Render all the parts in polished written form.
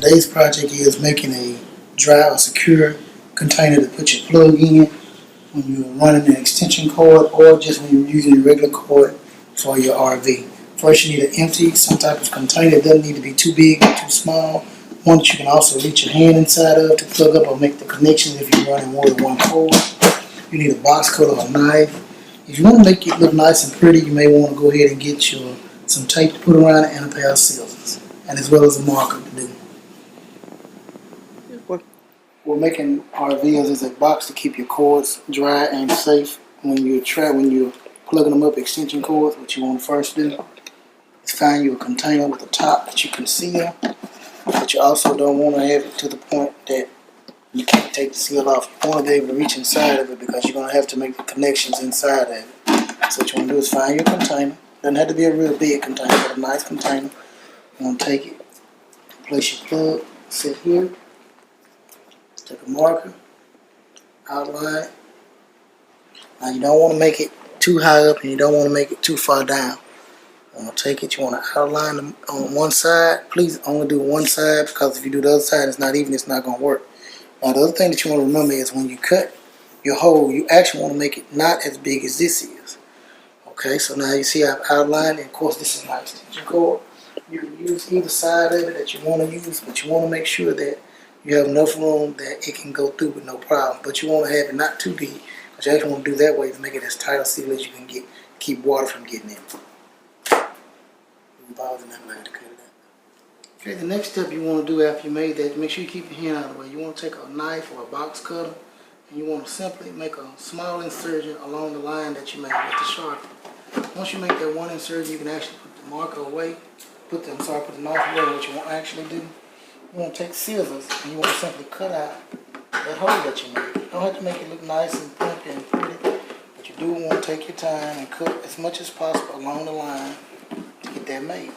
today's project is making a dry or secure container to put your plug in when you're running an extension cord or just when you're using a regular cord for your RV. First, you need to empty some type of container. It doesn't need to be too big or too small. One that you can also reach your hand inside of to plug up or make the connections if you're running more than one cord. You need a box cutter or a knife. If you want to make it look nice and pretty, you may want to go ahead and get some tape to put around it and a pair of scissors, and as well as a marker to do. We're making RVs as a box to keep your cords dry and safe when you're plugging them up extension cords. What you want to first do is find you a container with a top that you can seal, but you also don't want to have it to the point that you can't take the seal off. You want to be able to reach inside of it because you're going to have to make the connections inside of it. So what you want to do is find your container. Doesn't have to be a real big container, but a nice container. You want to take it, place your plug, sit here, take a marker, outline it. Now you don't want to make it too high up and you don't want to make it too far down. You want to take it, you want to outline them on one side. Please only do one side because if you do the other side, it's not even, it's not going to work. Now the other thing that you want to remember is when you cut your hole, you actually want to make it not as big as this is. Okay, so now you see I've outlined it. Of course, this is my extension cord. You can use either side of it that you want to use, but you want to make sure that you have enough room that it can go through with no problem. But you want to have it not too deep, but you actually want to do that way to make it as tight a seal as you can get, keep water from getting in. Okay, the next step you want to do after you made that, make sure you keep your hand out of the way. You want to take a knife or a box cutter, and you want to simply make a small incision along the line that you made with the Sharpie. Once you make that one incision, you can actually put the marker away, put the knife away. What you want to actually do, you want to take scissors and you want to simply cut out that hole that you made. You don't have to make it look nice and pumpy and pretty, but you do want to take your time and cut as much as possible along the line to get that made.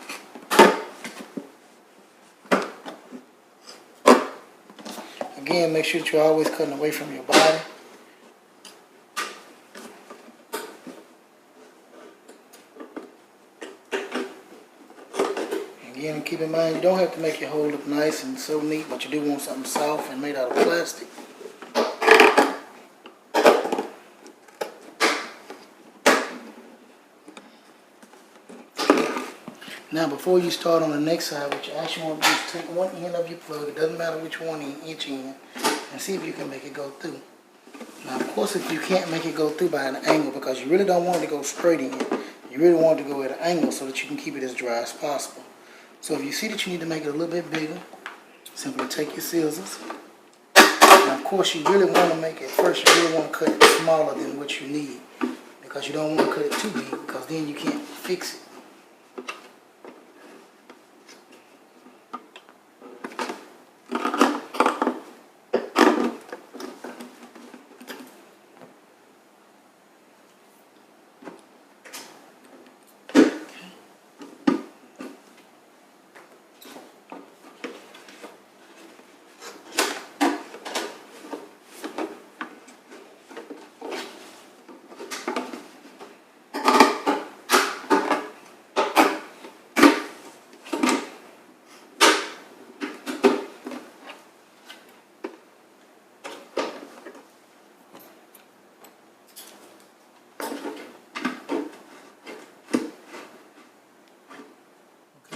Again, make sure that you're always cutting away from your body. Again, keep in mind, you don't have to make your hole look nice and so neat, but you do want something soft and made out of plastic. Now, before you start on the next side, what you actually want to do is take one end of your plug, it doesn't matter which one, each end, and see if you can make it go through. Now, of course, if you can't make it go through by an angle, because you really don't want it to go straight in, you really want it to go at an angle so that you can keep it as dry as possible. So if you see that you need to make it a little bit bigger, simply take your scissors. Now, of course, you really want to make it, first you really want to cut it smaller than what you need, because you don't want to cut it too big, because then you can't fix it.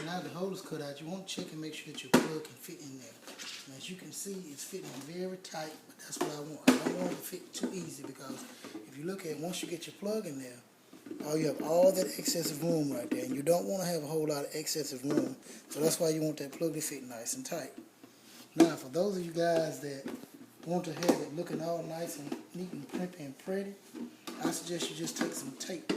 Now the hole is cut out, you want to check and make sure that your plug can fit in there. And as you can see, it's fitting very tight, but that's what I want. I don't want it to fit too easy because if you look at it, once you get your plug in there, you have all that excessive room right there, and you don't want to have a whole lot of excessive room. So that's why you want that plug to fit nice and tight. Now, for those of you guys that want to have it looking all nice and neat and pimpy and pretty, I suggest you just take some tape.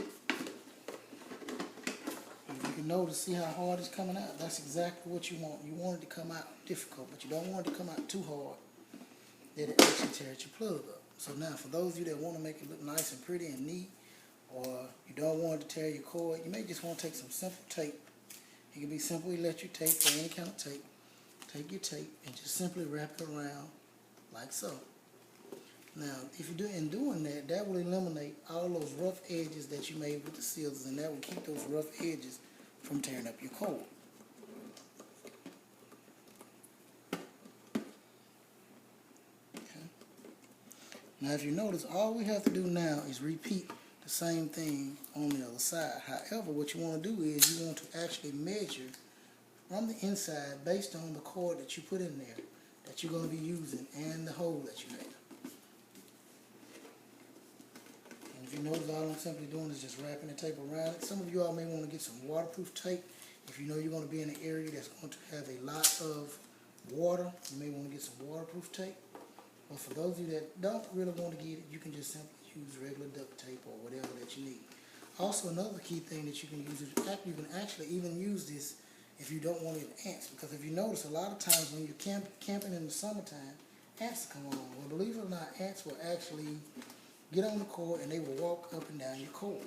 You can notice, see how hard it's coming out. That's exactly what you want. You want it to come out difficult, but you don't want it to come out too hard that it actually tears your plug up. So now, for those of you that want to make it look nice and pretty and neat, or you don't want it to tear your cord, you may just want to take some simple tape. It can be simple electric tape or any kind of tape. Take your tape and just simply wrap it around like so. Now, if you do in doing that, that will eliminate all those rough edges that you made with the scissors, and that will keep those rough edges from tearing up your cord. Now if you notice, all we have to do now is repeat the same thing on the other side. However, what you want to do is you want to actually measure from the inside based on the cord that you put in there that you're going to be using and the hole that you have. And if you notice, all I'm simply doing is just wrapping the tape around it. Some of you all may want to get some waterproof tape. If you know you're going to be in an area that's going to have a lot of water, you may want to get some waterproof tape. But for those of you that don't really want to get it, you can just simply use regular duct tape or whatever that you need. Also, another key thing that you can use is you can actually even use this if you don't want any ants. Because if you notice, a lot of times when you're camping in the summertime, ants come along. Well, believe it or not, ants will actually get on the cord and they will walk up and down your cord.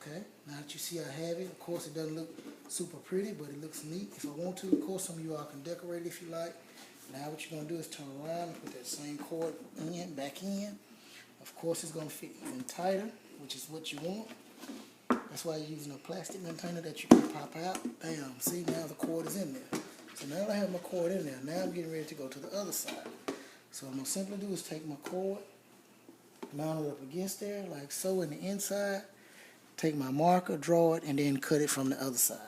Okay, now that you see I have it, of course it doesn't look super pretty, but it looks neat. If I want to, of course, some of you all can decorate it if you like. Now what you're going to do is turn around and put that same cord back in. Of course it's going to fit even tighter, which is what you want. That's why you're using a plastic container that you can pop out. Bam, see, now the cord is in there. So now that I have my cord in there, now I'm getting ready to go to the other side. So what I'm going to simply do is take my cord, mount it up against there like so in the inside, take my marker, draw it, and then cut it from the other side.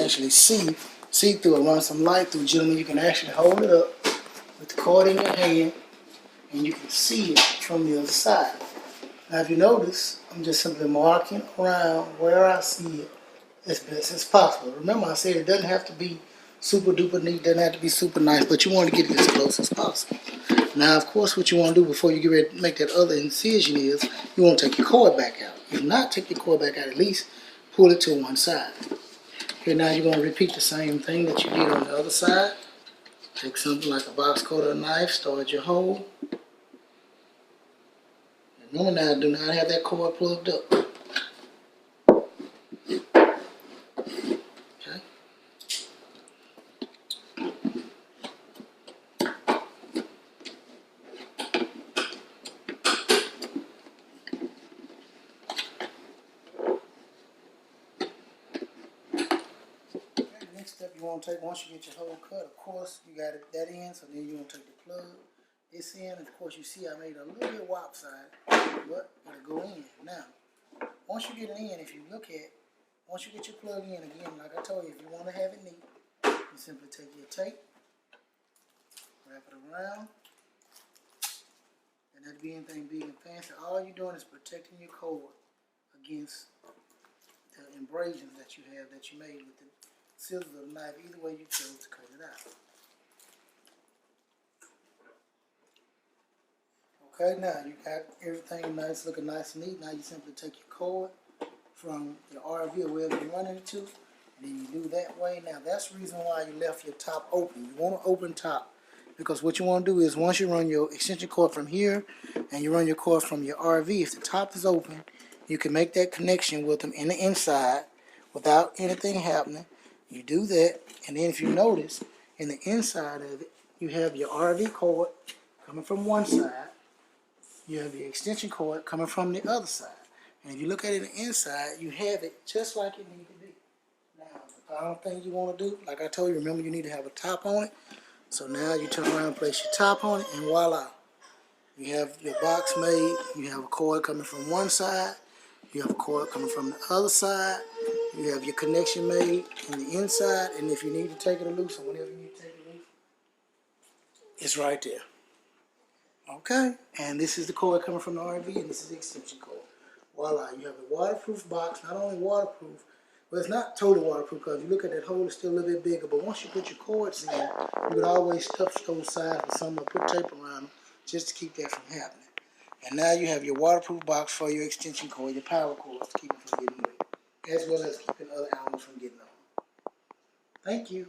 Actually see through it, run some light through, gentlemen. You can actually hold it up with the cord in your hand and you can see it from the other side. Now if you notice, I'm just simply marking around where I see it as best as possible. Remember I said it doesn't have to be super duper neat, doesn't have to be super nice, but you want to get it as close as possible. Now of course what you want to do before you get ready to make that other incision is you want to take your cord back out. If not, take your cord back out, at least pull it to one side. Okay, now you're going to repeat the same thing that you did on the other side. Take something like a box cord or a knife, start your hole. Remember now, do not have that cord plugged up. Okay. Next step you want to take, once you get your hole cut, of course you got it that end, so then you want to take the plug, this end, and of course you see I made a little bit lopsided, but it'll go in. Now, once you get it in, if you look at, once you get your plug in, again, like I told you, if you want to have it neat, you simply take your tape, wrap it around, and that be anything big and fancy. All you're doing is protecting your cord against the abrasions that you have that you made with the scissors or the knife, either way you chose to cut it out. Okay, now you got everything nice, looking nice and neat. Now you simply take your cord from your RV or wherever you're running it to, and then you do that way. Now that's the reason why you left your top open. You want an open top, because what you want to do is once you run your extension cord from here and you run your cord from your RV, if the top is open, you can make that connection with them in the inside without anything happening. You do that, and then if you notice, in the inside of it, you have your RV cord coming from one side, you have your extension cord coming from the other side. And if you look at it inside, you have it just like it needs to be. Now, the final thing you want to do, like I told you, remember you need to have a top on it. So now you turn around and place your top on it, and voila. You have your box made, you have a cord coming from one side, you have a cord coming from the other side, you have your connection made in the inside, and if you need to take it loose or whenever you need to take it loose, it's right there. Okay, and this is the cord coming from the RV, and this is the extension cord. Voila, you have a waterproof box, not only waterproof, but it's not totally waterproof because you look at that hole, it's still a little bit bigger, but once you put your cords in, you could always stuff those sides with something or put tape around them just to keep that from happening. And now you have your waterproof box for your extension cord, your power cords to keep it from getting wet, as well as keeping other animals from getting on. Thank you.